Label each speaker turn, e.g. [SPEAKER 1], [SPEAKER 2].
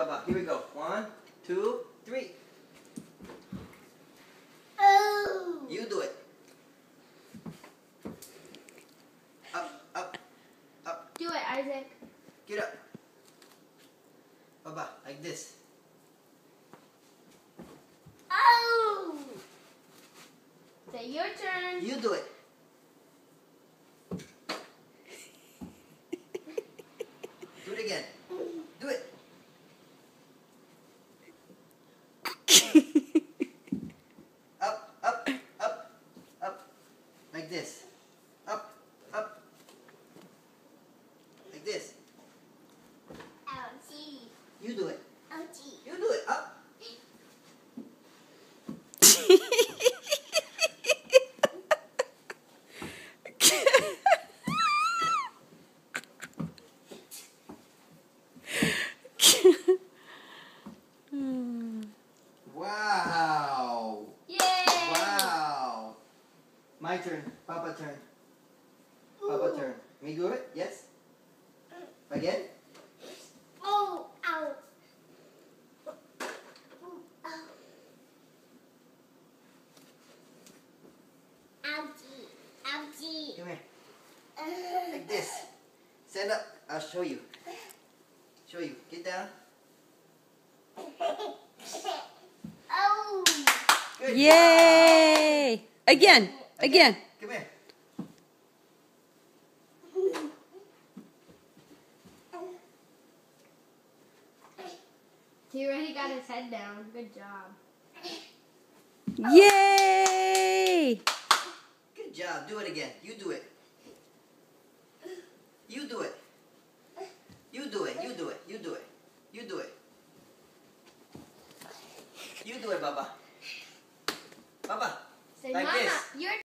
[SPEAKER 1] Baba. Here we go. 1, 2, 3.
[SPEAKER 2] Oh.
[SPEAKER 1] You do it. Up, up, up.
[SPEAKER 2] Do it, Isaac.
[SPEAKER 1] Get up. Baba, like this.
[SPEAKER 2] Oh. Say your turn.
[SPEAKER 1] You do it. Do it again. Do it. Up, up, up, up. Like this. Up, up. Like this.
[SPEAKER 2] Ouchie.
[SPEAKER 1] You do it.
[SPEAKER 2] Ouchie.
[SPEAKER 1] You do it. Up. Wow.
[SPEAKER 2] Yay.
[SPEAKER 1] Wow. My turn. Papa turn. Papa turn. Me do it? Yes? Again?
[SPEAKER 2] Oh, ow. Ouchie. Ouchie.
[SPEAKER 1] Come here. Like this. Stand up. I'll show you. Show you. Get down.
[SPEAKER 2] Oh.
[SPEAKER 1] Good
[SPEAKER 3] Yay!
[SPEAKER 1] job.
[SPEAKER 3] Again. Again.
[SPEAKER 1] Come here.
[SPEAKER 2] He already got his head down. Good job.
[SPEAKER 3] Yay!
[SPEAKER 1] Good job. Do it again. You do it. You do it. You do it. You do it. You do it. You do it. You do it, Baba. Baba.
[SPEAKER 2] Say,
[SPEAKER 1] Like
[SPEAKER 2] Mama,
[SPEAKER 1] this.
[SPEAKER 2] your